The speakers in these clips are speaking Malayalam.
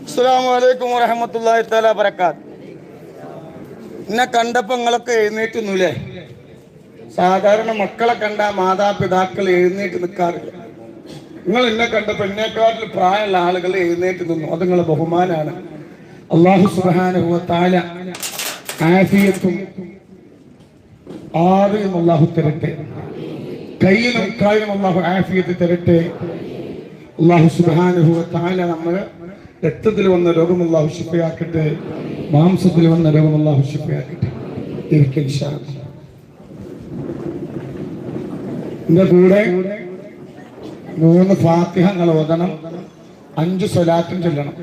അസ്സലാമു വറഹ്മത്തുള്ളാഹി തആല ബറകാത്ത്. എന്നെ കണ്ടപ്പോ നിങ്ങളൊക്കെ എഴുന്നേറ്റുന്നില്ലേ? സാധാരണ മക്കളെ കണ്ട മാതാപിതാക്കൾ എഴുന്നേറ്റ് നിൽക്കാറില്ല. നിങ്ങൾ എന്നെ കണ്ടപ്പോ എന്നെക്കാട്ടിൽ പ്രായമുള്ള ആളുകൾ എഴുന്നേറ്റ് നിന്നു. അത് നിങ്ങളെ ബഹുമാനാണ്. അല്ലാഹു സുബ്ഹാനഹു വ തആല ആഫിയത്തും ആരോഗ്യം അല്ലാഹു തരട്ടെ. കയ്യിലും കാലിലും അല്ലാഹു ആഫിയത്ത് തരട്ടെ. അല്ലാഹു സുബ്ഹാനഹു വ തആല നമ്മളെ രക്തത്തിൽ വന്ന രോഗം അല്ലാഹു ശിഫയാക്കട്ടെ. മാംസത്തിൽ വന്ന രോഗം അല്ലാഹു ശിഫയാക്കട്ടെ. ഇരിക്കൽ ഇൻഷാ അല്ലാഹ്. എന്റെ കൂടെ 3 ഫാത്തിഹകൾ ഓതണം, 5 സ്വലാത്തും ചൊല്ലണം.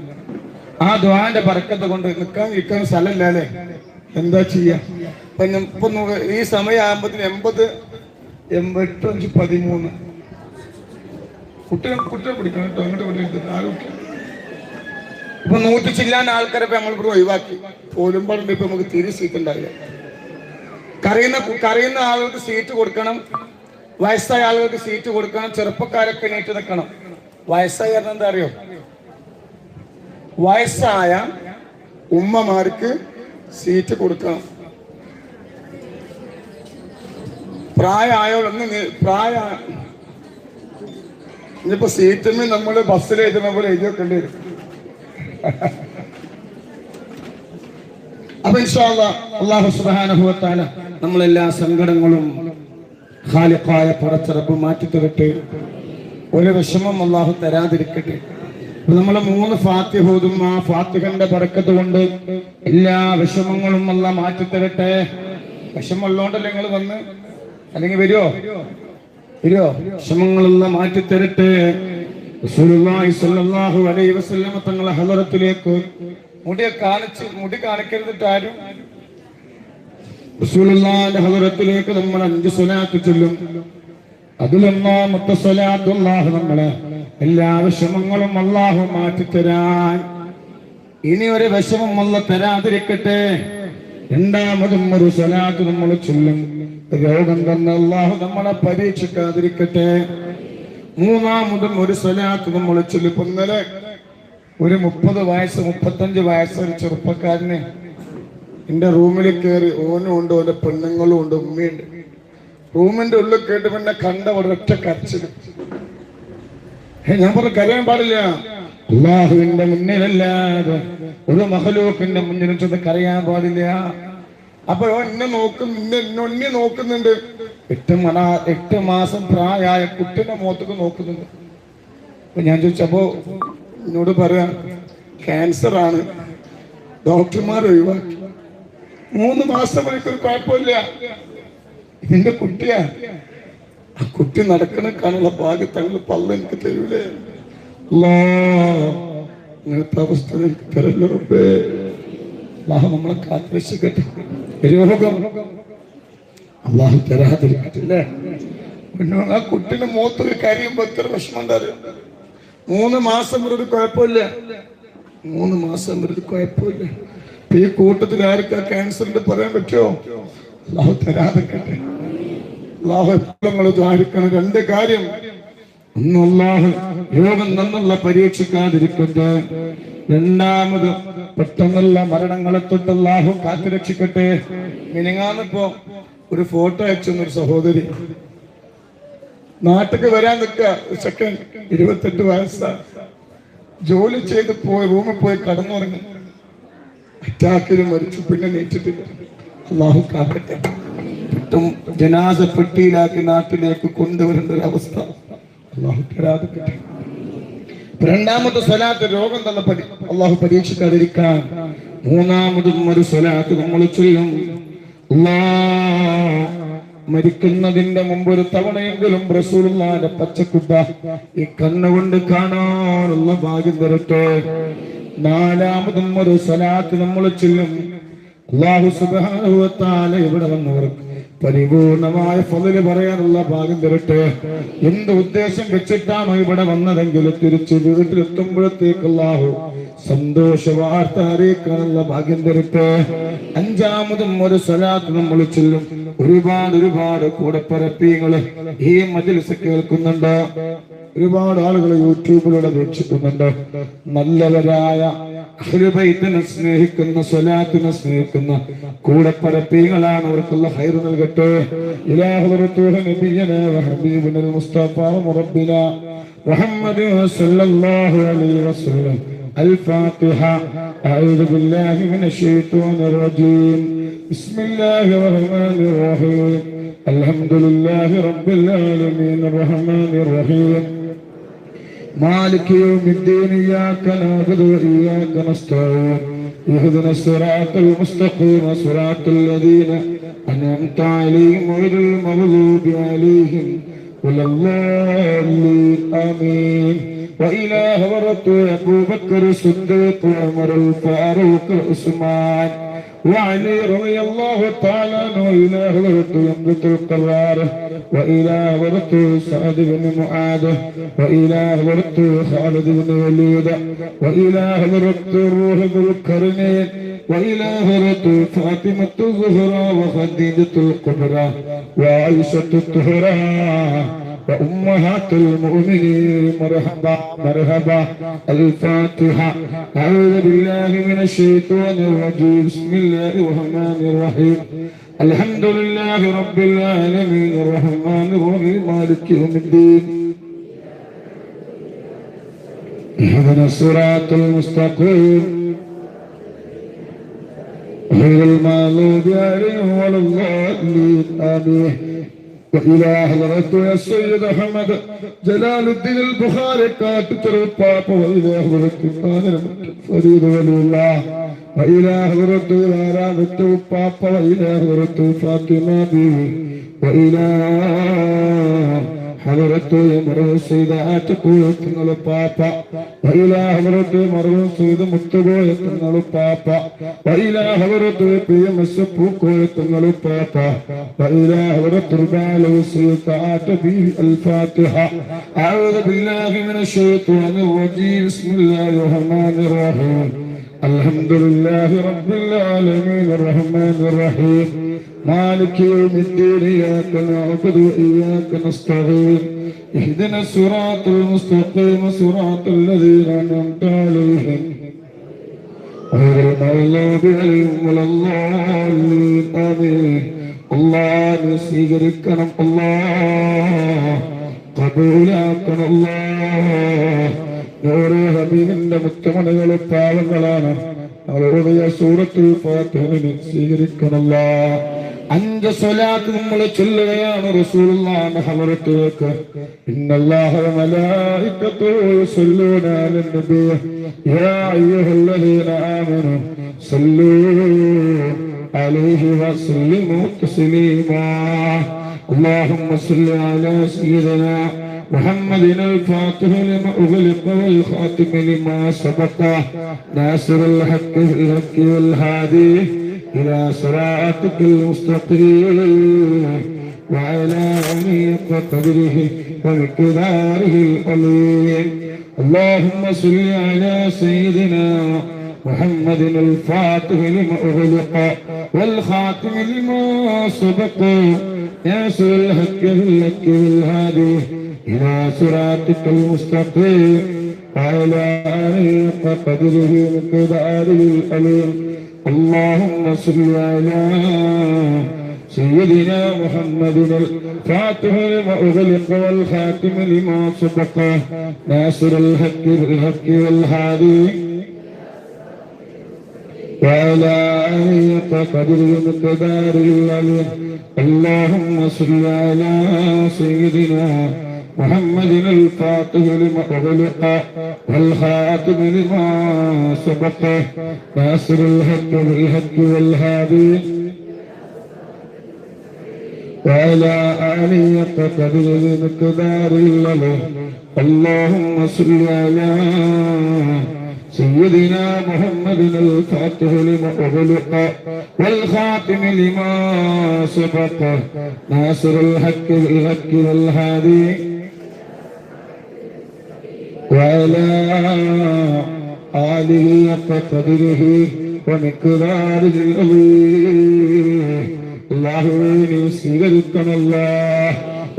ആ ദുആന്റെ ബർക്കത്ത് കൊണ്ട് നിൽക്കാൻ ഇരിക്കാൻ സ്ഥലമില്ലല്ലേ? എന്താ ചെയ്യാ? ഇപ്പൊ ഈ സമയമാകുമ്പത്തിന് 80, 85, 13 കുട്ടികളെ പിടിക്കണം കേട്ടോ. അങ്ങോട്ട് പിടിക്കുന്നത് ആരും ഇപ്പൊ 100 ചില്ലാൻ ആൾക്കാരെ നമ്മളിവിടെ ഒഴിവാക്കി. പോലും പറഞ്ഞിട്ട് ഇപ്പൊ നമുക്ക് തീരെ സീറ്റ് ഉണ്ടാവില്ല. കരയുന്ന ആളുകൾക്ക് സീറ്റ് കൊടുക്കണം, വയസ്സായ ആളുകൾക്ക് സീറ്റ് കൊടുക്കണം, ചെറുപ്പക്കാരൊക്കെ എണീറ്റ് നിൽക്കണം. വയസ്സായ എന്താ അറിയോ? വയസ്സായ ഉമ്മമാർക്ക് സീറ്റ് കൊടുക്കണം. ഇനിയിപ്പോ സീറ്റിന് നമ്മള് ബസ്സിൽ എഴുതുന്ന പോലെ എഴുതി വെക്കേണ്ടി വരും. അപ്പൊ ഇൻഷാ അല്ലാഹ് അല്ലാഹു സുബ്ഹാനഹു വ തആല നമ്മളെല്ലാ സങ്കടങ്ങളും ഖാലിഖായ പടച്ച റബ്ബ് മാറ്റി തരട്ടെ. ഒരു വിഷമം അല്ലാഹു തരാതിരിക്കട്ടെ. നമ്മളെ 3 ഫാത്തിഹ ഓതും. ആ ഫാത്തിഹന്റെ ബർക്കത്ത് കൊണ്ട് എല്ലാ വിഷമങ്ങളും അല്ലാഹു മാറ്റി തരട്ടെ. വിഷമമുള്ളോണ്ടല്ലേ നിങ്ങൾ വന്ന്? അല്ലെങ്കിൽ വരുമോ? വിഷമങ്ങളെല്ലാം മാറ്റി തരട്ടെ. റസൂലുള്ളാഹി സ്വല്ലല്ലാഹു അലൈഹി വസല്ലം തങ്ങളുടെ ഹളറത്തിലേക്ക് മുടി കാണിക്കരുതിട്ട് ആരും. റസൂലുള്ളാഹിന്റെ ഹളറത്തിലേക്ക് നമ്മൾ 5 സ്വലാത്ത് ചൊല്ലും. അതിലൊന്നാമത്തെ സ്വലാത്ത് അല്ലാഹു നമ്മളെ എല്ലാ വിഷമങ്ങളും അല്ലാഹു മാറ്റിത്തരാൻ, ഇനി ഒരു വിഷമം അല്ലാഹു തരാതിരിക്കട്ടെ. രണ്ടാമതും ഒരു സ്വലാത്ത് നമ്മൾ ചൊല്ലും. രോഗം തന്നെ അല്ലാഹു നമ്മളെ പരീക്ഷിക്കാതിരിക്കട്ടെ. മൂന്നാമതും ഒരു സ്വലാത്ത് നമ്മൾ ചൊല്ലും. ഇന്നലെ ഒരു 30 വയസ്സ് 35 വയസ്സ് ഒരു ചെറുപ്പക്കാരനെ എന്റെ റൂമിൽ കയറി. ഓനും ഉണ്ട്, ഓന്റെ പെണ്ണുങ്ങളും ഉണ്ട്, ഉമ്മയുണ്ട്. റൂമിന്റെ ഉള്ളിൽ കേട്ട് പിന്നെ കണ്ട ഒരൊറ്റ കരച്ചില്. ഞാൻ പറഞ്ഞു കരയാൻ പാടില്ല. അല്ലാഹുവിന്റെ മുന്നിലല്ലാതെ ഒരു മഖലൂഖിന്റെ മുന്നിൽ ചെന്ന് കരയാൻ പാടില്ല. അപ്പൊ എന്നെ നോക്കുന്നുണ്ട്. 8 മാസം പ്രായമായ കുട്ടിന്റെ മുഖത്തേക്ക് നോക്കുന്നുണ്ട്. അപ്പൊ ഞാൻ ചോദിച്ചപ്പോ എന്നോട് പറയാ ക്യാൻസർ ആണ്, ഡോക്ടർമാർ ഒഴിവാക്കി. 3 മാസം എനിക്കൊരു കുഴപ്പമില്ല. ഇതിന്റെ കുട്ടിയാ. ആ കുട്ടി നടക്കണക്കാനുള്ള ഭാഗ്യം തങ്ങൾ പള്ള എനിക്ക് തരൂലേ? അങ്ങനത്തെ അവസ്ഥ എനിക്ക് തരല്ലോ റബ്ബേ. അല്ലാഹു നമ്മളെ കാത്തുരക്ഷിക്കട്ടെ. രോഗം അല്ലാഹു തരാതിരിക്കട്ടെ. പിന്നെ ആ കുട്ടിന്റെ മുഖത്തൊരു കരയുമ്പോ എത്ര വിഷമം ഉണ്ടാകും. 3 മാസം ഒരു കുഴപ്പമില്ല. 3 മാസം ഒരു കുഴപ്പമില്ല. ഈ കൂട്ടത്തിൽ ആർക്കാ ക്യാൻസറിന്റെ പറയാൻ പറ്റുമോ? അല്ലാഹു തരാതിരിക്കട്ടെ. അല്ലാഹു എപ്പോഴും ദ്വാരിക്കണം. 2 കാര്യം. ഒന്ന്, അല്ലാഹു രോഗം നന്നുള്ള പരീക്ഷിക്കാതിരിക്കട്ടെ. രണ്ടാമത് പെട്ടെന്നുള്ള മരണങ്ങളെ തൊട്ട് അല്ലാഹു കാത്തുരക്ഷിക്കട്ടെ. മിനിങ്ങാന്നിപ്പോ ഒരു ഫോട്ടോ അയച്ചൊന്നൊരു സഹോദരി നാട്ടിക്ക് വരാൻ നിൽക്കുക. സെക്കൻഡ് 28 വയസ്സാ. ജോലി ചെയ്ത് പോയി റൂമിൽ പോയി കടന്നുറങ്ങി. അറ്റാക്കിൽ മരിച്ചു. പിന്നെ നീറ്റിട്ടില്ല. അല്ലാഹു കാക്കട്ടെ. ജനാസ പെട്ടിയിലാക്കി നാട്ടിലേക്ക് കൊണ്ടുവരേണ്ട ഒരു അവസ്ഥ അല്ലാഹു തരാതിരിക്കട്ടെ. രണ്ടാമത്തെ സ്വലാത്ത് രോഗം തന്നെ അല്ലാഹു പരീക്ഷിക്കാതിരിക്കാൻ. മൂന്നാമതും ഒരു സ്വലാത്ത് നമ്മൾ ചൊല്ലും. മരിക്കുന്നതിന്റെ മുമ്പ് ഒരു തവണയെങ്കിലും റസൂലുള്ളാഹിന്റെ പച്ചക്കുബ്ബ ഈ കണ്ണുകൊണ്ട് കാണാനുള്ള ഭാഗ്യം തരട്ടെ. നാലാമതും ഒരു സ്വലാത്ത് നമ്മൾ ചൊല്ലും. അല്ലാഹു സുബ്ഹാനഹു വ തആല ഇവിടെ വന്നവർക്ക് പരിപൂർണമായ ഫളില് പറയാനുള്ള ഭാഗ്യം തരട്ടെ. എന്ത് ഉദ്ദേശം വെച്ചിട്ടാണോ ഇവിടെ വന്നതെങ്കിൽ തിരിച്ച് വീട്ടിലെത്തുമ്പോഴത്തേക്ക് അല്ലാഹു സന്തോഷ വാർത്ത അറിയിക്കാനുള്ള ഭാഗ്യം തരട്ടെ. അഞ്ചാമതും ഒരു സ്വലാത്ത് നമ്മൾ ചൊല്ലും. ഒരുപാട് കൂടപ്പറപ്പീങ്ങള് ഈ മജ്‌ലിസ് കേൾക്കുന്നുണ്ട്. ഒരുപാട് ആളുകൾ യൂട്യൂബിലൂടെ വീക്ഷിക്കുന്നുണ്ട്. നല്ലവരായ അഹ്ലു ബൈത്തിനെ സ്നേഹിക്കുന്ന, സ്വലാത്തിനെ സ്നേഹിക്കുന്ന കൂടപ്പറപ്പീങ്ങളാണ്. അവർക്കുള്ള ഖൈർ നൽകട്ടെ. ഇലാഹു റസൂലു നബിയനാ വ ഹബീബുനൽ മുസ്തഫ മുറബ്ബിനാ മുഹമ്മദ് സല്ലല്ലാഹു അലൈഹി വസല്ലം. الفاتحة. أعوذ بالله من الشيطان الرجيم. بسم الله الرحمن الرحيم. الحمد لله رب العالمين الرحمن الرحيم مالك يوم الدين. إياك نعبد وإياك نستعين. اهدنا الصراط المستقيم صراط الذين أنعمت عليهم غير المغضوب عليهم ولا الضالين. آمين. وإلى حضرة أبو بكر الصديق وعمر الفاروق وعثمان وعلي رضي الله تعالى عنه. وإلى حضرة يملك القرار. وإلى حضرة سعد بن معاذ. وإلى حضرة خالد بن وليد. وإلى حضرة الروح ذو القرنين. وإلى حضرة فاطمة الزهراء وخديجة الكبرى وعائشة الطهرى وأمهات المؤمنين. مرحبا مرحبا. الفاتحة. أعوذ بالله من الشيطان الرجيم. بسم الله الرحمن الرحيم. الحمد لله رب العالمين الرحمن الرحيم مالك يوم الدين. اهدنا الصراط المستقيم غير المغضوب عليهم ولا الضالين. آمين. وإلى حضرة السيد أحمد جلال الدين البخاري كاتب البابا. وإلى حضرة فريد ولي الله. وإلى حضرة رامة البابا. وإلى حضرة فاطمة بيبي. وإلى حضرة مرو سيد آتكوية البابا. وإلى حضرة مرو سيد متبوية البابا. وإلى حضرة بيم السبوكوية البابا. وإلى حضرة البال وسيد آتبي. الفاتحة. أعوذ بالله من الشيطان الرجيم. بسم الله الرحمن الرحيم. الحمد لله رب العالمين الرحمن الرحيم مالك يوم الدين. إياك نعبد وإياك نستعين. اهدنا الصراط المستقيم صراط الذين أنعمت عليهم غير المغضوب عليهم ولا الضالين. آمين. الله സ്വീകരിക്കണം. അല്ലാഹ് ഖബൂലാക്കണം. അല്ലാഹ് നൂറെ ഹബീബിന്റെ മുത്തമണികളെ പാവങ്ങളാണ്. അവരുടെ സൂറത്തുൽ ഫാത്തിഹയെ സ്വീകരിക്കണമല്ല. 5 സ്വലാത്ത് നമ്മൾ ചൊല്ലുകയാണ് റസൂലുള്ളാഹിന്റെ ഹളറത്തിലേക്ക്. ഇന്നല്ലാഹ വ മലായികത്തുഹു യുസല്ലൂന അലൻ നബി യാ അയ്യുഹല്ലദീന ആമനൂ സല്ലൂ അലൈഹി വസല്ലിമു തസ്ലീമാ. اللهم صل على سيدنا محمد الفاتح لما أغلق والخاتم لما سبق ناصر الحق بالحق والهادي إلى صراطك المستقيم وعلى آله وقدره ومقداره العظيم. اللهم صل على سيدنا محمد الفاتح لما أغلق والخاتم لما سبق ناصر الحق بالحق والهادي إلى صراطك المستقيم وعلى آله وقدره ومقداره العظيم. اللهم صل على سيدنا محمد الفاتح لما أغلق والخاتم لما سبق ناصر الحق بالحق والهادي وعلى آله وقدره ومقداره العظيم. اللهم صل على سيدنا محمد الفاتح لما أغلق والخاتم لما سبق ناصر الحق بالحق والهادي وعلى آله وقدره ومقداره العظيم. اللهم صل على سيدنا محمد الفاتح لما أغلق والخاتم لما سبق ناصر الحق بالحق والهادي وعلى آله وقدره ومقداره العظيم അല്ലാഹുവേ സ്വീകരിക്കണമല്ലോ.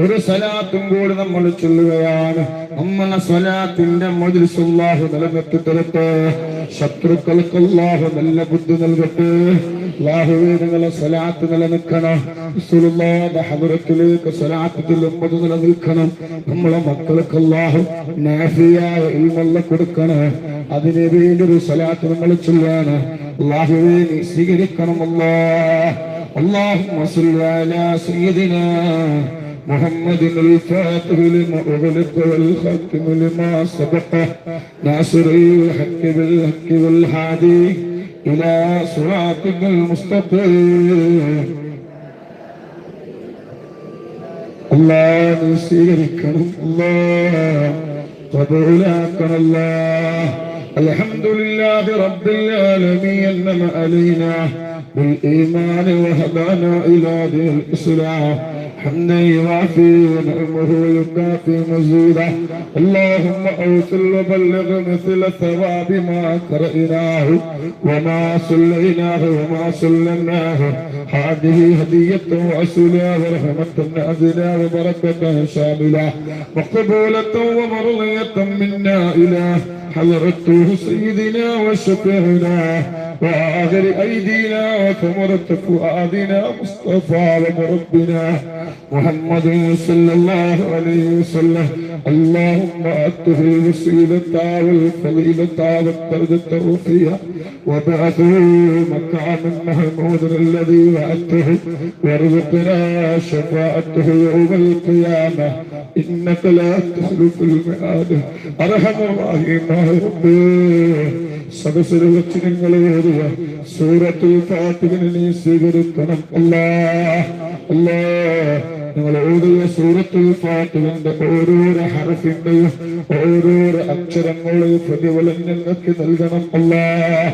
ഒരു സലാത്തും കൂടി നമ്മൾ ചൊല്ലുകയാണ്. നമ്മളെ സ്വലാത്തിന്റെ മജ്ലിസ് അല്ലാഹു നിലനിർത്തി തരട്ടെ. ശത്രുക്കൾക്ക് അല്ലാഹു നല്ല ബുദ്ധി നൽകട്ടെ. അല്ലാഹുവേ നിങ്ങളെ സ്വലാത്ത് നിലനിൽക്കണം. റസൂലുള്ളാഹിയുടെ ഹദ്റത്തിലേക്ക് സ്വലാത്ത് ചൊല്ലുമ്പോൾ നിലനിൽക്കണം. നമ്മളെ മക്കൾക്ക് അല്ലാഹു നാഫിയായ ഇൽമ് കൊടുക്കണം. അതിനു വേണ്ടി ഒരു സ്വലാത്ത് നമ്മൾ ചൊല്ലാണ്. അല്ലാഹുവേ നീ സ്വീകരിക്കണം അല്ലാഹ്. اللهم صل على سيدنا محمد الفاتح لما أغلق والخاتم لما سبق ناصر الحق بالحق والهادي إلى صراطك المستقيم. الله نسيركم الله قبولكم الله. الحمد لله رب العالمين أنعم علينا بالإيمان وهدانا إلى دين الإسلام حمدا يوافي نعمه ويكافي مزيدا. اللهم أوصل وبلغ مثل ثواب ما قرأناه وما صليناه وما سلمناه. هذه هدية وأسلا ورحمة نازلة وبركة شاملة مقبولة ومرضية منا إلى حضرته سيدنا وشفيعنا وآخر أيدينا وثمرة فؤادنا مصطفى ومربنا محمد صلى الله عليه وسلم. اللهم أته الوسيلة والفضيلة والدرجة الرفيعة وبعثه مكانا محمودا الذي وعدته وارزقنا شفاعته يوم القيامة إنك لا تخلف الميعاد. أرحم الراحمين يا ربي. സദസ്സിൽ വെച്ച് നിങ്ങൾ ഓതുക സൂറത്തുൽ ഫാത്തിഹ നീ സ്വീകരിക്കണം അല്ലാഹ്. അല്ലാഹ് നിങ്ങൾ ഓതുക സൂറത്തുൽ ഫാത്തിഹയുടെ ഓരോരോ ഹർഫിന്റെയും ഓരോരോ അക്ഷരങ്ങളുടെയും പ്രതിഫലം ഞങ്ങൾക്ക് നൽകണം അല്ലാഹ്.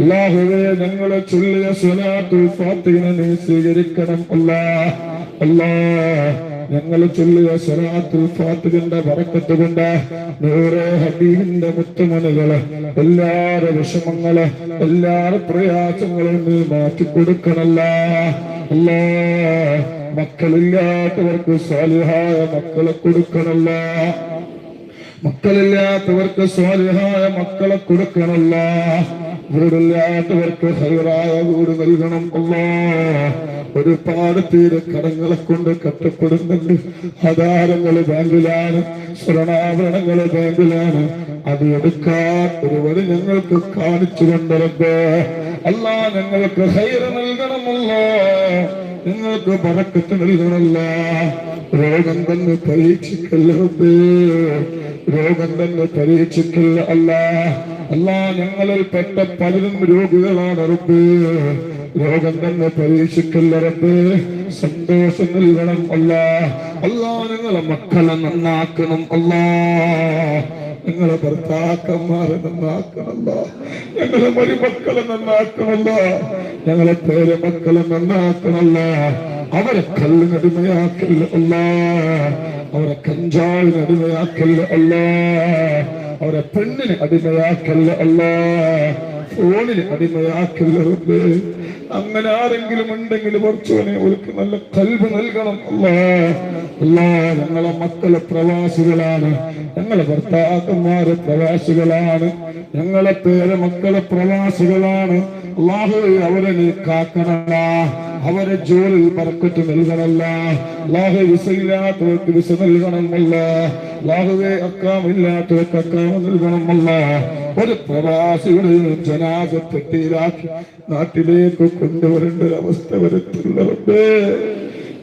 അല്ലാഹുവേ ഞങ്ങളെ ചൊല്ലിയ സ്വലാത്തുൽ ഫാത്തിഹ നീ സ്വീകരിക്കണം അല്ലാഹ്. അല്ലാഹ് ഞങ്ങൾ ചൊല്ലിയ സ്വലാത്തുൽ ഫാത്തിഹയുടെ ബറക്കത്ത് കൊണ്ട് നൂറെ ഹബീബിന്റെ മുത്തുമണികള് എല്ലാരെ വിഷമങ്ങള് എല്ലാരെ പ്രയാസങ്ങളും നീ മാറ്റിക്കൊടുക്കണല്ലോ അല്ലാഹ്. മക്കളില്ലാത്തവർക്ക് സാലിഹായ മക്കളെ കൊടുക്കണല്ലോ. മക്കളില്ലാത്തവർക്ക് സ്വാലിഹായ മക്കളെ കൊടുക്കണല്ലോ. വീടില്ലാത്തവർക്ക് ഹൈറായ വീട് നൽകണം അല്ലാഹ്. ഒരുപാട് പേര് കടങ്ങളെ കൊണ്ട് കഷ്ടപ്പെടുന്നുണ്ട്. ആധാരങ്ങള് ബാങ്കിലാണ്, സ്വർണാഭരണങ്ങള് ബാങ്കിലാണ്. അത് എടുക്കാൻ ഒരു വഴി ഞങ്ങൾക്ക് കാണിച്ചു കൊണ്ടിരുന്നത് അല്ലാഹ്. ഞങ്ങൾക്ക് ഹൈറ് നൽകണമല്ലോ, നിങ്ങൾക്ക് ബറക്കത്ത് നൽകണമല്ലോ. രോഗം തന്നെ പരീക്ഷിക്കല്ല റബ്ബേ, രോഗം തന്നെ പരീക്ഷിക്കല്ല അല്ലാഹ്. അല്ലാഹ് ഞങ്ങളിൽ പെട്ട പലരും രോഗികളാണ് റബ്ബേ. രോഗം തന്നെ പരീക്ഷിക്കല്ല റബ്ബേ, സന്തോഷം നൽകണം അല്ലാഹ്. അല്ലാഹ് ഞങ്ങളെ മക്കളെ നന്നാക്കണം അല്ലാഹ്. ഞങ്ങളെ ഭർത്താക്കന്മാരെ നന്നാക്കണല്ലോ, ഞങ്ങളെ മരുമക്കളെ നന്നാക്കണല്ലോ, ഞങ്ങളെ പേരമക്കളെ നന്നാക്കണല്ലോ. അവരെ കല്ലിനടിമയാക്കല്ല അല്ലാഹ്, അവരെ കഞ്ചാവിന് അടിമയാക്കല്ല അല്ലാഹ്, അവരെ പെണ്ണിന് അടിമയാക്കല്ല അല്ലാഹ്, ഫോണിന് അടിമയാക്കല്ല റബ്ബേ. അങ്ങനെ ആരെങ്കിലും ഉണ്ടെങ്കിൽ കുറച്ചവനെ അവർക്ക് നല്ല കൽബ് നൽകണം അല്ലാഹ്. അല്ലാഹ് ഞങ്ങളെ മക്കളെ പ്രവാസികളാണ്, ഞങ്ങളെ ഭർത്താക്കന്മാരെ പ്രവാസികളാണ്, ഞങ്ങളെ പേരമക്കളെ പ്രവാസികളാണ്. അല്ലാഹുവേ അവരെ നീ കാക്കണമല്ല, അവരെ ജോലിയിൽ ബർക്കത്ത് നൽകണമല്ല. അല്ലാഹുവേ വിസയില്ലാത്തവർക്ക് വിസ നൽകണമല്ല. അല്ലാഹുവേ അക്കാമില്ലാത്തവർക്ക് അക്കാമ നൽകണമല്ല. ഒരു പ്രവാസികളെ ജനാസ പെട്ടിയിലാക്കി നാട്ടിലേക്ക് കൊണ്ടുവരേണ്ട ഒരു അവസ്ഥ വരുത്തുള്ളവരുടെ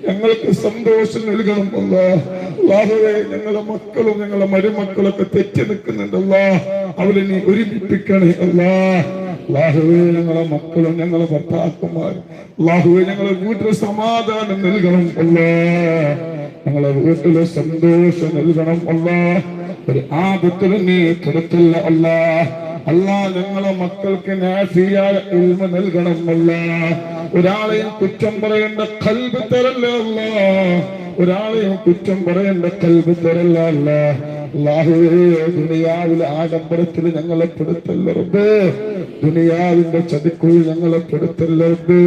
ഞങ്ങൾക്ക് സന്തോഷം നൽകണം അല്ലാഹ്. അല്ലാഹുവേ ഞങ്ങളെ മക്കളും ഞങ്ങളെ മരുമക്കളൊക്കെ തെറ്റി നിൽക്കുന്നുണ്ട് അല്ലാഹ്, അവരെ നീ ഒരുമിപ്പിക്കണേ അല്ലാഹ്. അല്ലാഹുവേ ഞങ്ങളെ മക്കളും ഞങ്ങളെ ഭർത്താക്കന്മാരും അല്ലാഹുവേ ഞങ്ങളെ വീട്ടിൽ സമാധാനം നൽകണം അല്ലാഹ്, ഞങ്ങളെ വീട്ടില് സന്തോഷം നൽകണം അല്ലാഹ്. ഒരു ആപത്തിലും നീ കിടത്തില്ല അല്ലാഹ്. അല്ലാ ഞങ്ങളെ മക്കൾക്ക് നാഫിയായ ഇൽമ നൽകണം അല്ലാ. ഒരാളെയും കുറ്റം പറയേണ്ട ഖൽബ് തരല്ലേ അല്ലാ. ഒരാളെയും കുറ്റം പറയേണ്ട ഖൽബ് തരല്ലേ അല്ലാ. അല്ലാഹുവേ ദുനിയാവിലെ ആഡംബരത്തിൽ ഞങ്ങളെ പെടുത്തല്ല റബ്ബേ. ദുനിയാവിന്റെ ചതിക്കുള്ളിൽ ഞങ്ങളെ പെടുത്തല്ല റബ്ബേ.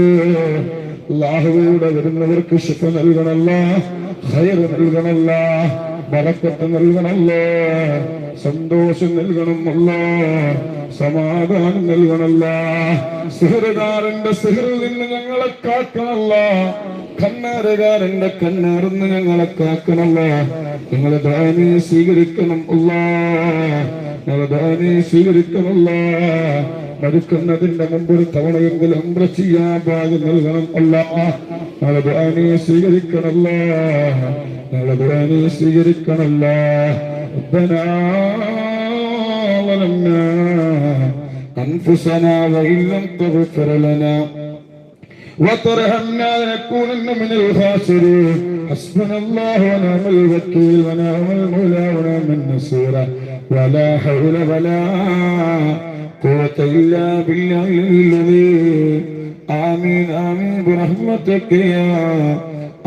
അല്ലാഹുവേ വരുന്നവർക്ക് ശിഫ നൽകണമല്ലാ, ഖൈർ നൽകണമല്ലാ, ബറക്കത്ത് നൽകണമല്ലാ, സന്തോഷം നൽകണമല്ലാ, സമാധാനം നൽകണമല്ലാ. സിഹറുകാരന്റെ സിഹറിൽ നിന്ന് ഞങ്ങളെ കാക്കണമല്ലാ. കണ്ണാറുകാരന്റെ കണ്ണാറിൽ നിന്ന് ഞങ്ങളെ കാക്കണമല്ലാ. ഞങ്ങളെ ദാനി സ്വീകരിക്കണം അല്ലാ. ഞങ്ങളെ ദാനി സ്വീകരിക്കണമല്ലാ. മരിക്കുന്നതിന്റെ മുമ്പ് ഒരു തവണയെങ്കിലും ഉംറ ചെയ്യാൻ ഭാഗ്യം നൽകണം അല്ലാ. ഞങ്ങളെ ദാനി സ്വീകരിക്കണമല്ലാ. ഞങ്ങളെ ദാനി സ്വീകരിക്കണമല്ലാ. ربنا ظلمنا أنفسنا وإن لم تغفر لنا وترحمنا لنكونن من الخاسرين. حسبنا الله ونعم الوكيل ونعم المولى ونعم النصير ولا حول ولا قوة إلا بالله العظيم. آمين آمين برحمتك يا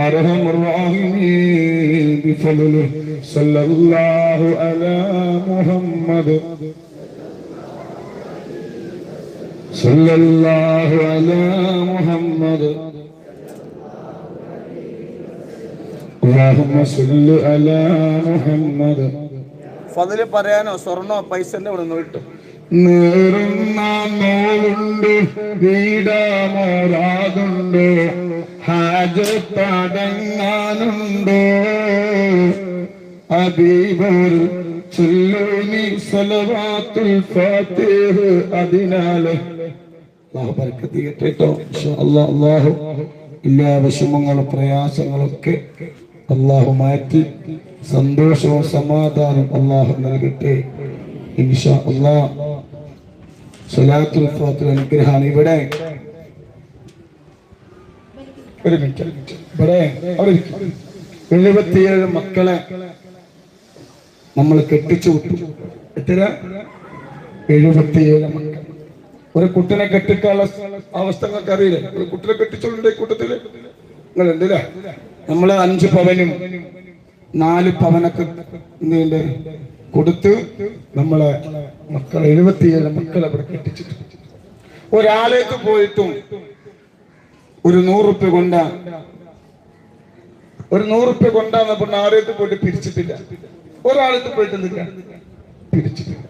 أرحم الراحمين بفضله. صلى الله على محمد صلى الله على محمد اللهم صل على محمد. ഫളില് പറയാനോ സ്വർണ്ണോ പൈസന്റെ ഇവിടെ നിന്ന് കിട്ടും. നേറുന്ന നോവുണ്ട് വീടാമോരാതുണ്ട് ഹാജത്തടങ്ങാനുണ്ടോ ഹബീബുൽ ചൊല്ലൂനി സ്വലവാത്തുൽ ഫാത്തിഹ്. അതിനാൽ അല്ലാഹു ബർക്കത്ത് ചെയ്യട്ടെ ട്ടോ. ഇൻഷാ അല്ലാഹ് അല്ലാഹു എല്ലാ വിഷമങ്ങളും പ്രയാസങ്ങളൊക്കെ അല്ലാഹു മാറ്റി സന്തോഷവും സമാധാനവും അല്ലാഹു നൽകട്ടെ ഇൻഷാ അല്ലാഹ്. സ്വലാത്തുൽ ഫാത്തിഹ അനുഗ്രഹമാണ്. ഇവിടെ ഒരു മിനിറ്റ് ഇവിടെ 77 മക്കളെ നമ്മൾ കെട്ടിച്ചു വിട്ടു. എത്ര? 77 മക്കൾ. ഒരു കുട്ടിനെ കെട്ടിക്കാനുള്ള അവസ്ഥ നിങ്ങൾക്ക് അറിയില്ലേ? ഒരു കുട്ടിനെ കെട്ടിച്ചോളുണ്ട് ഈ കൂട്ടത്തില് നിങ്ങളുണ്ടല്ലേ? നമ്മള് 5 പവനും 4 പവനൊക്കെ നീണ്ട് കൊടുത്ത് നമ്മളെ മക്കളെ 77 മക്കളെ അവിടെ കെട്ടിച്ചിട്ടുണ്ട്. ഒരാളേക്ക് പോയിട്ടും ഒരു 100 റുപ്യ കൊണ്ടാ കൊണ്ടാന്ന് പറഞ്ഞ ആരേക്ക് പോയിട്ട് പിരിച്ചിട്ടില്ല. ഒരാളത്ത് പോയിട്ടില്ല, പിരിച്ചിട്ടില്ല.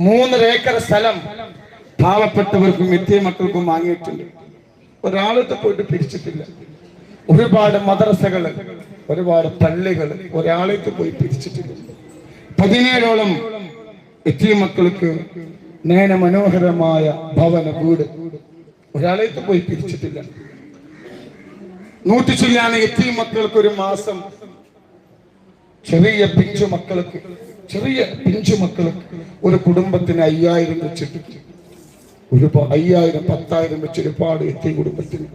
3 ഏക്കർ സ്ഥലം പാവപ്പെട്ടവർക്കും എത്തിയ മക്കൾക്കും വാങ്ങിയിട്ടുണ്ട്. ഒരാളത്ത് പോയിട്ട് പിരിച്ചിട്ടില്ല. ഒരുപാട് മദ്രസകൾ, ഒരുപാട് പള്ളികൾ ഒരാളേക്ക് പോയി പിരിച്ചിട്ടില്ല. 17ഓളം എത്തിയ മക്കൾക്ക് നയന മനോഹരമായ ഭവന വീട് ഒരാളേക്ക് പോയി പിരിച്ചിട്ടില്ല. 100 ചില്ലാണ് എത്തിയ മക്കൾക്ക് ഒരു മാസം ചെറിയ പിഞ്ചു മക്കൾക്ക് ഒരു കുടുംബത്തിന് 5000 വെച്ചിട്ട് 5000 10,000 വെച്ച് ഒരുപാട് എത്തിയ കുടുംബത്തിന്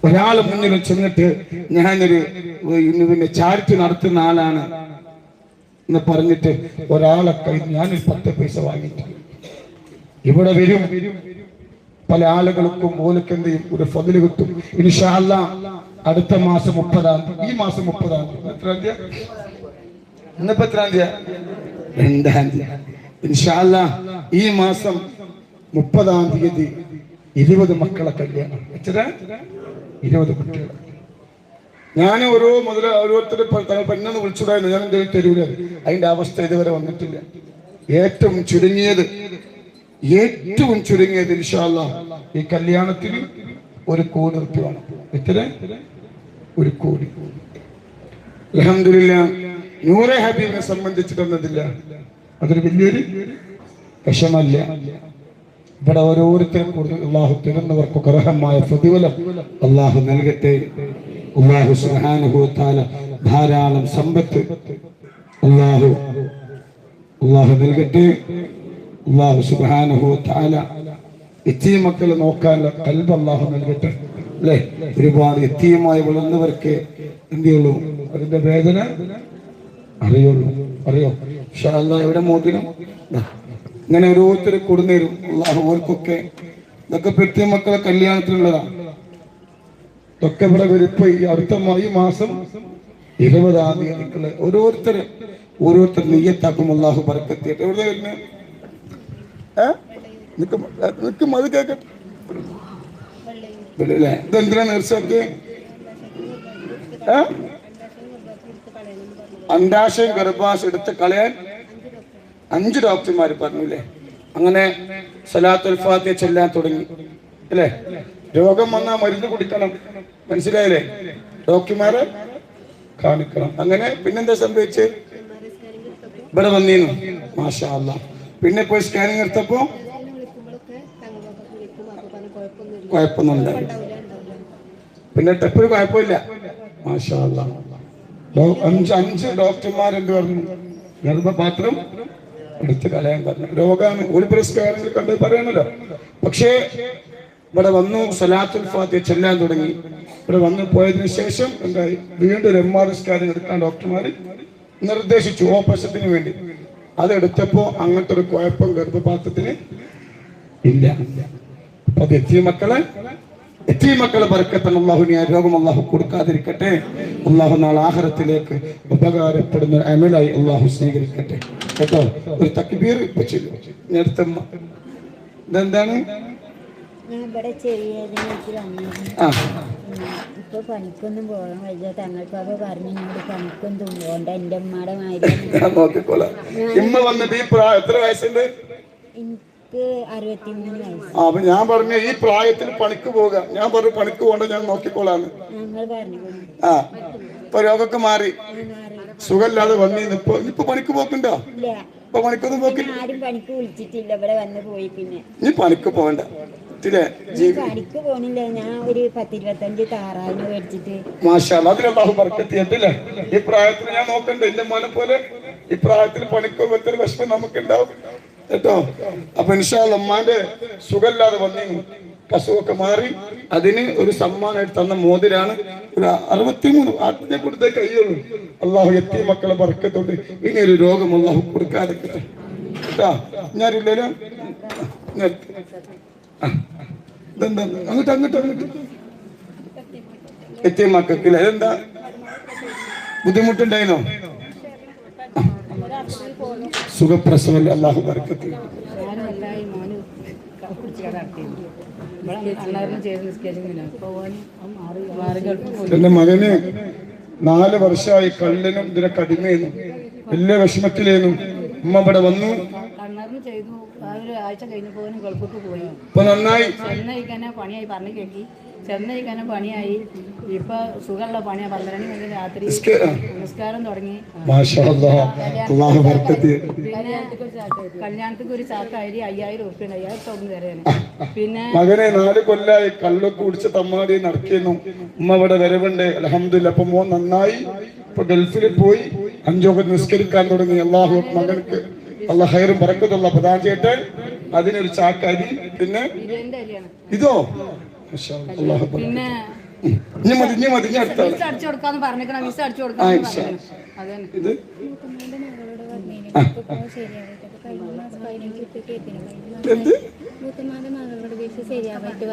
ഒരാൾ മുന്നിൽ ചെന്നിട്ട് ഞാനൊരു പിന്നെ ചാരിറ്റി നടത്തുന്ന ആളാണ് എന്ന് പറഞ്ഞിട്ട് ഒരാളെ കൈ ഞാനൊരു 10 പൈസ വാങ്ങിയിട്ട് ഇവിടെ വരും. പല ആളുകൾക്കും ഓലക്ക് എന്ത് ചെയ്യും? ഒരു ഫദ്ല് കിട്ടും. ഇൻഷാ അല്ലാഹ് അടുത്ത മാസം 30-ാം തീയതി, ഈ മാസം 30-ാം തീയതി, എത്രാം തീയതി? ഇന്നിപ്പോ എത്രാം തീയതി? 2-ാം തീയതി. ഇൻഷാ അല്ലാഹ് ഈ മാസം 30-ാം തീയതി 20 മക്കളെ കല്യാണം. എത്ര? 20 കുട്ടികൾ. ഞാൻ ഓരോരുത്തർ പെണ്ണെന്ന് വിളിച്ചുകൂടായിരുന്നു. ഞാൻ എന്തെങ്കിലും തരൂല. അതിന്റെ അവസ്ഥ ഇതുവരെ വന്നിട്ടില്ല. ഏറ്റവും ചുരുങ്ങിയത് ഇൻഷാ അല്ലാഹ് ഈ കല്യാണത്തിന് 1 കോടി റുപ്യ വേണം. എത്ര? 1 കോടി. അൽഹംദുലില്ലാഹ് നൂറെ ഹബീബിനെ സംബന്ധിച്ചിട്ടൊന്നതില്ല. അതൊരു വലിയൊരു വിഷമല്ല. ഇവിടെ ഓരോരുത്തരും കൂടുതൽ അള്ളാഹു തരുന്നവർക്കൊക്കെ അർഹമായ പ്രതിഫലം അള്ളാഹു നൽകട്ടെ. അള്ളാഹു സുബ്ഹാനഹു വ തആല ധാരാളം സമ്പത്ത് അള്ളാഹു നൽകട്ടെ. അള്ളാഹു സുബ്ഹാനഹു വ തആല യതീം മക്കളെ നോക്കാനുള്ള ഖൽബ് അള്ളാഹു നൽകട്ടെ. അല്ലേ? ഒരുപാട് യതീമായി വളർന്നവർക്ക് എന്ത് ചെയ്യുള്ളൂ? അതിന്റെ വേദന അറിയോ? ഇൻഷാ അല്ലാഹ് എവിടെ മോതിരം ഇങ്ങനെ ഓരോരുത്തർ കൊടുന്നേരും. അള്ളാഹു ഓർക്കൊക്കെ ഇതൊക്കെ പെറ്റിയ മക്കളെ കല്യാണത്തിനുള്ളതാണ്. ഇതൊക്കെ ഇവിടെ വരിപ്പോ ഈ അടുത്ത ഈ മാസം 20-ാം തീയതിക്കുള്ള ഓരോരുത്തർ നെയ്യത്താക്കും. അള്ളാഹു ബർക്കത്തിയിട്ട് എവിടെ വരുന്നത് നിൽക്കും അത് കേക്കട്ടെ. ഇതെന്തിനാ നേർച്ചക്ക്? അണ്ടാശയം ഗർഭാശയം എടുത്ത് കളയാൻ 5 ഡോക്ടർമാർ പറഞ്ഞില്ലേ? അങ്ങനെ സലാത്തുൽ ഫാത്തിഹ ചൊല്ലാൻ തുടങ്ങി അല്ലേ? രോഗം വന്നാൽ മരുന്ന് കുടിക്കണം, മനസ്സിലായില്ലേ? ഡോക്ടർമാരെ കാണിക്കണം. അങ്ങനെ പിന്നെന്താ സംഭവിച്ച്? ഇവിടെ വന്നീന്നു മാഷാ അല്ലാഹ്. പിന്നെ പോയി സ്കാനിങ് എടുത്തപ്പോ കുഴപ്പമൊന്നുമില്ല. പിന്നെ ടെപ്പൊരു കുഴപ്പമില്ല. മാഷാ അല്ലാഹ്. 5 ഡോക്ടർമാരെന്ത് പറഞ്ഞു? ഗർഭപാത്രം എടുത്ത് കളയാൻ പറഞ്ഞു. രോഗാണ് ഒരു പുരസ്കാരങ്ങൾ കണ്ട് പറയണല്ലോ. പക്ഷേ ഇവിടെ വന്നു സലാത്തുൽ ഫാത്തിഹ ചെല്ലാൻ തുടങ്ങി. ഇവിടെ വന്നു പോയതിനു ശേഷം എന്തായി? വീണ്ടും ഒരു MRI സ്കാനിങ് എടുക്കാൻ ഡോക്ടർമാർ നിർദ്ദേശിച്ചു ഓപ്പറേഷത്തിന് വേണ്ടി. അതെടുത്തപ്പോ അങ്ങനത്തെ ഒരു കുഴപ്പം ഗർഭപാത്രത്തിന് ഇല്ല. അപ്പൊ എത്തി മക്കളെ ബർക്കത്തിന് അല്ലാഹുവിനെ രോഗം അല്ലാഹു കൊടുക്കാതിരിക്കട്ടെ. അല്ലാഹു നാളെ ആഖിറത്തിലേക്ക് ഉപകാരപ്പെടുന്ന അമലായി അല്ലാഹു സ്വീകരിക്കട്ടെ കേട്ടോ. ഒരു തക്ബീർ വെച്ചില്ല. നേരത്തെ ഇതെന്താണ്? ഇപ്പൊ പണിക്കൊന്നും പോകാൻ വയ്യ. തങ്ങൾക്കൊക്കെ പറഞ്ഞു പണിക്കൊന്നും പോകണ്ട, എന്റെ ഉമ്മയുടെ മാതിരി. നോക്കിക്കോളാം. ഇമ്മ വന്നിട്ട് എത്ര വയസ്സുണ്ട്? എനിക്ക് 63 വയസ്സ്. അപ്പൊ ഞാൻ പറഞ്ഞ ഈ പ്രായത്തിൽ പണിക്ക് പോകാം. ഞാൻ പറഞ്ഞു പണിക്ക് പോകണ്ട, ഞാൻ നോക്കിക്കോളാന്ന്. ഞങ്ങൾ പറഞ്ഞു ഇപ്പൊ രോഗമൊക്കെ മാറി, സുഖമില്ലാതെ വന്നിന്ന്. ഇപ്പൊ പണിക്ക് പോക്കുണ്ടോ? ഇല്ല, ഇപ്പൊ പണിക്കൊന്നും പോക്കില്ല. ആരും പണിക്ക് വിളിച്ചിട്ടില്ല. ഇവിടെ വന്ന് പോയി. പിന്നെ നീ പണിക്ക് പോകണ്ട, പണിക്ക് പോണില്ല. ഞാൻ ഒരു 10-25 താറാവിനെ മേടിച്ചിട്ട് മാഷാ അല്ലാഹ് അതിൽ അല്ലാഹു ബർക്കത്ത് ചെയ്യട്ടെ. ഈ പ്രായത്തിൽ ഞാൻ നോക്കണ്ട, എന്റെ മോനെ പോലെ ഈ പ്രായത്തിൽ പണിക്ക് പോകത്തൊരു വിഷമം നമുക്കുണ്ടാവും കേട്ടോ. അപ്പൊ ഇൻഷാ അല്ലാഹ് ഉമ്മാന്റെ സുഖമില്ലാതെ വന്നിരുന്നു, അസുഖമൊക്കെ മാറി. അതിന് ഒരു സമ്മാനമായിട്ട് തന്ന മോതിരാണ്. ഒരു 63 ആദ്യത്തെ കൊടുത്തേ കഴിയുള്ളൂ. അള്ളാഹു എത്തി മക്കളെ ബർക്കത്തോണ്ട് ഇനി ഒരു രോഗം അള്ളാഹു കൊടുക്കാതെ കേട്ടോ. ഞാനില്ലല്ലോ ഇതെന്താ അങ്ങോട്ട് എത്തിയ മക്കൾക്കില്ല. ഇതെന്താ ബുദ്ധിമുട്ടുണ്ടായിരുന്നോ? സുഖപ്രസവം അല്ലാഹു ബർക്കത്ത്. എന്റെ മകന് 4 വർഷമായി കള്ളിനും ഇതിനൊക്കെ അടിമയെന്നു, വലിയ വിഷമത്തിലേനും. ഉമ്മ ഇവിടെ വന്നു ചെയ്തു. ഒരാഴ്ച കഴിഞ്ഞപ്പോൾ ഗൾഫിക്ക് പോയി. ഇപ്പൊ നന്നായി. ചെന്നൈക്കന്നെ പണിയായി പറഞ്ഞു കേൾക്കി. ചെന്നൈക്കന്നെ പണിയായി. ഇപ്പൊ സുഖമുള്ള പണിയാ. 12 മണി കഴിഞ്ഞ് രാത്രി നമസ്കാരം തുടങ്ങി. കല്യാണത്തിക്ക് ഒരു ചാക്ക് അരി 5000 ഉറുപ്പിക 5000 തരാണ്. പിന്നെ മകനെ 4 കൊല്ലായി കള്ളൊക്കെ കുടിച്ച് തമ്മാടി നടക്കുന്നു. ഉമ്മ ഇവിടെ വരവുണ്ട് അൽഹംദുലില്ലാ. അപ്പൊ മോൻ നന്നായി. ഇപ്പൊ ഗൾഫിൽ പോയി 5 വഖ്ത് നിസ്കരിക്കാൻ തുടങ്ങി. അള്ളാഹു മകൾക്ക് അള്ളാഹ് ഹൈറും ബറക്കത്തുള്ള പ്രദാനം ചെയ്യട്ടെ. അതിനൊരു ചാക്കരി. പിന്നെ ഇതോ പിന്നെ വിസ അടിച്ചു കൊടുക്കാന്ന് പറഞ്ഞേക്കണം. വിസ അടിച്ചു കൊടുക്കാൻ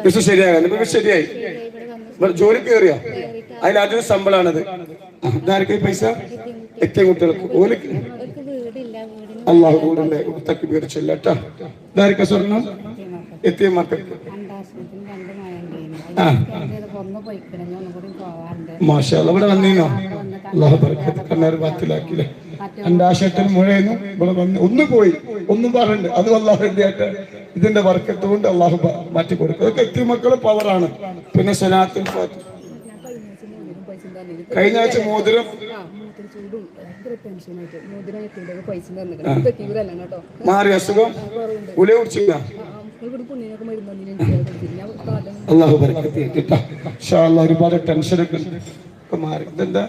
ഇത് ശരിയായി. ജോലി കയറിയോ? അതിലൊരു ശമ്പളാണത്. ഇതാർക്കും പൈസ എത്തിയ കുട്ടികൾക്ക് ഓലിക്ക് അള്ളാഹു കൂടെ തക്ബീർ ചൊല്ലട്ടാ. ഇതാർക്കും സ്വർണം എത്തിയ മക്കൾക്ക്. മാഷാ അല്ലാഹ് ഇവിടെ വന്നീനോ? അള്ളാഹു ബർക്കത്ത്. കണ്ണാറ് ബാത്തിലാക്കില്ലേ? അണ്ടാശയത്തിൽ മുഴയുന്നു. ഇവിടെ വന്ന് ഒന്ന് പോയി ഒന്നും പറഞ്ഞിട്ട് അത് അള്ളാഹു എഴുതിയായിട്ട് ഇതിന്റെ ബർക്കത്ത് കൊണ്ട് അള്ളാഹു മാറ്റി കൊടുക്കും. അതൊക്കെ എത്തിയ മക്കളെ പവറാണ്. പിന്നെ സലാത്തുൽ ഫാത്തിഹ. കഴിഞ്ഞ ആഴ്ച മോതിരം മാറി അസുഖം ഉല കുടിച്ചില്ല. അള്ളാഹു ബർക്കത്ത് ചെയ്യട്ടെ. ഇൻഷാ അല്ലാഹ് ഒരുപാട് ടെൻഷനൊക്കെ മാറി. ഇതെന്താ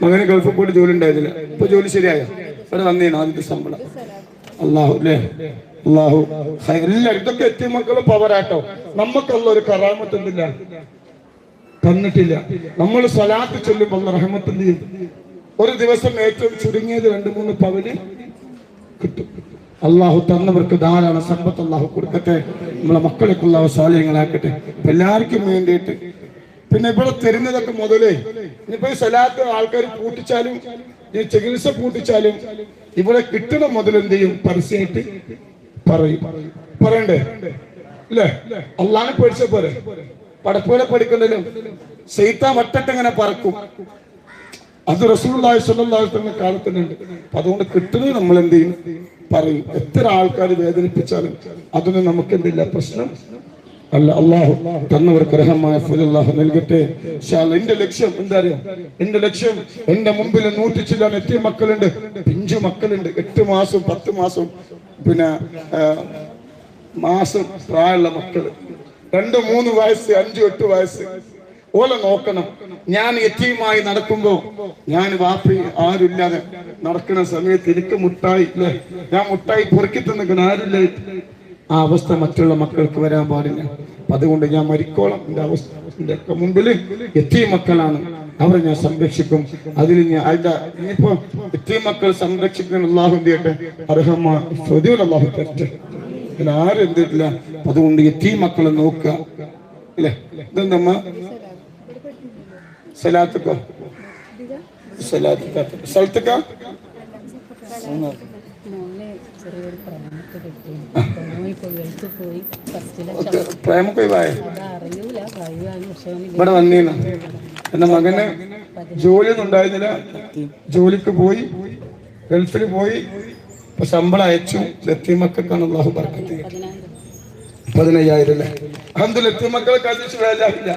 മകന് ഗൾഫിൽ പോയിട്ട് ജോലി ഉണ്ടായിരുന്നില്ല. ഇപ്പൊ ജോലി ശരിയായോ? ഇവിടെ വന്നീനോ ആദ്യത്തെ ശമ്പളം? അള്ളാഹു അല്ലേ അള്ളാഹു എല്ലാവരും ഇതൊക്കെ എത്തിയ മക്കളെ പവറാട്ടോ. നമുക്കുള്ള ഒരു കറാമത്ത് എന്തില്ല തന്നിട്ടില്ല. നമ്മൾ സ്വലാത്ത് ചൊല്ലുമ്പോൾ അല്ലാഹ് റഹ്മത്ത് ചെയ്യും. ഒരു ദിവസം ഏറ്റവും ചുരുങ്ങിയത് 2-3 പവന് കിട്ടും. അള്ളാഹു തന്നവർക്ക് ധാരാളം സമ്പത്ത് അള്ളാഹു കൊടുക്കട്ടെ. നമ്മളെ മക്കളൊക്കെ അള്ളാഹു സ്വാലിഹ്യങ്ങളാക്കട്ടെ. എല്ലാവർക്കും വേണ്ടിയിട്ട് പിന്നെ ഇവിടെ തരുന്നതൊക്കെ മുതലേ ഇനിയിപ്പോ ഈ സലാത്ത് ആൾക്കാർ പൂട്ടിച്ചാലും ഈ ചികിത്സ പൂട്ടിച്ചാലും ഇവിടെ കിട്ടുന്ന മുതൽ എന്ത് ചെയ്യും? പരസ്യമായിട്ട് പറയണ്ടേ അല്ലേ? അള്ളാഹിനെ പേടിച്ച പോലെ പടപ്പുകളെ പഠിക്കണ്ടല്ലോ. ശൈത്താൻ വട്ടട്ടിങ്ങനെ പറക്കും. അത് റസൂലുള്ളാഹി സ്വല്ലല്ലാഹു അലൈഹി വസല്ലം കാലത്തുണ്ട്. അതുകൊണ്ട് കിട്ടുന്നത് നമ്മൾ എന്ത് ചെയ്യും? പറയും. എത്ര ആൾക്കാർ വേദനിപ്പിച്ചാലും അതൊന്നും നമുക്ക് എന്തില്ല പ്രശ്നം അല്ല. അള്ളാഹു തന്നവർക്ക് റഹ്മായ ഫുല്ലാഹു നൽകട്ടെ. എന്റെ ലക്ഷ്യം എന്താ അറിയാം? എന്റെ ലക്ഷ്യം എന്റെ മുമ്പിൽ 100 ചില്ലാൻ എത്തിയ മക്കളുണ്ട്, പിഞ്ചു മക്കളുണ്ട്, 8 മാസം 10 മാസം പിന്നെ മാസം പ്രായമുള്ള മക്കള്, 2-3 വയസ്സ് 5-8 വയസ്സ്. ഓലെ നോക്കണം. ഞാൻ യതീമായി നടക്കുമ്പോ ഞാൻ വാപ്പി ആരുമില്ലാതെ നടക്കുന്ന സമയത്ത് എനിക്ക് മുട്ടായി ഇല്ലേ, ഞാൻ മുട്ടായി പൊറുക്കി തന്നിരിക്കുന്ന ആരുമില്ല. ആ അവസ്ഥ മറ്റുള്ള മക്കൾക്ക് വരാൻ പാടില്ല. അതുകൊണ്ട് ഞാൻ മരിക്കോളം എന്റെ അവസ്ഥ എന്റെ മുമ്പിൽ യതീം മക്കളാണ്, അവരെ ഞാൻ സംരക്ഷിക്കും. അതിൽ ഞാൻ അതിന്റെ ഇനിയിപ്പോ യതീം മക്കൾ സംരക്ഷിക്കുന്ന അല്ലാഹു എന്ത് ചെയ്യട്ടെ? അർഹമായ പ്രതിഫലം അല്ലാഹു തരട്ടെ. ആരും എന്തിട്ടില്ല. അതുകൊണ്ട് യതീം മക്കളെ നോക്കുക അല്ലേ? ഇതെന്തമ്മ സലാത്തക്കോ സ്ഥലത്തേക്കാ പ്രേമൊക്കെ ഇവിടെ വന്നീന. എന്റെ മകന് ജോലിയൊന്നും ഉണ്ടായിരുന്നില്ല, ജോലിക്ക് പോയി, ഗൾഫിൽ പോയി, ഇപ്പൊ ശമ്പളം അയച്ചു. ലത്തീമക്കാണ് അല്ലാഹു ബർക്കത്ത് 15,000 അല്ലേ? അൽഹംദുലില്ലാ. ലത്തീമക്കളെ കഴിച്ച് വേലാവില്ല.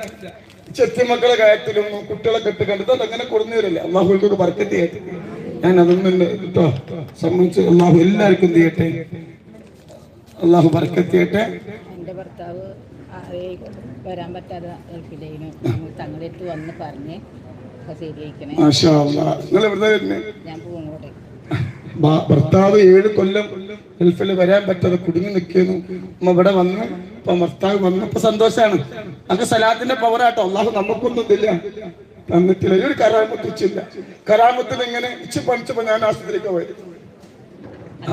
ചെത്തിമക്കളെ കാര്യത്തിലൊന്നും കുട്ടികളെ കെട്ട് കണ്ടിട്ട് അങ്ങനെ കൊടുന്നവരല്ലേ? അള്ളാഹുൽക്കൊക്കെ ബർക്കത്ത് ചെയ്യട്ടെ. ഞാൻ അതൊന്നും കേട്ടോ സംബന്ധിച്ച് അള്ളാഹു എല്ലാവർക്കും എന്ത് ചെയ്യട്ടെ? അള്ളാഹു ബർക്കത്ത് ചെയ്യട്ടെ. എൻ്റെ ഭർത്താവ് വരാൻ പറ്റാതെ തങ്ങളെടുത്ത് വന്ന് പറഞ്ഞ് ശരിയായിക്കണേ. മാഷാ അല്ലാഹ്. നിങ്ങൾ എവിടെ വരുന്നേ? ഞാൻ പോകുന്നോട്ടെ. ഭർത്താവ് 7 കൊല്ലം ഗൾഫിൽ വരാൻ പറ്റാതെ കുടുങ്ങി നിൽക്കുന്നു. ഇവിടെ വന്ന് ഇപ്പൊ ഭർത്താവ് വന്നപ്പോ സന്തോഷാണ്. അത് സലാത്തിന്റെ പവറാട്ടോ. അള്ളാഹു നമുക്കൊന്നും ഇല്ല തന്നിട്ടില്ല. ഒരു കരാമത്ത് ഇച്ചില്ല. കരാമത്തിൽ ഇങ്ങനെ ഇച്ച് പണിച്ചപ്പോ ഞാൻ ആശുപത്രിക്ക് പോയി.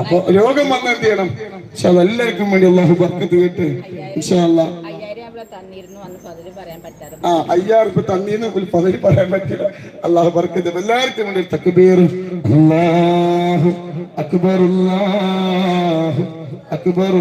അപ്പൊ രോഗം വന്ന് എന്ത് ചെയ്യണം? പക്ഷെ അതെല്ലാവർക്കും വേണ്ടി അള്ളാഹു ബർക്കത്ത് കേട്ട് ഇൻഷാ അല്ലാഹ്. 5,000 തന്നിരുന്നു അന്ന് പതില് പറയാൻ പറ്റാതെ. 5,000 തന്നിരുന്നു പതില് പറയാൻ പറ്റില്ല. അള്ളാഹു ബർക്കത്ത്. എല്ലാവർക്കും വേണ്ടി തക്ബീർ അല്ലാഹു അക്ബർ അല്ലാഹു അക്ബർ.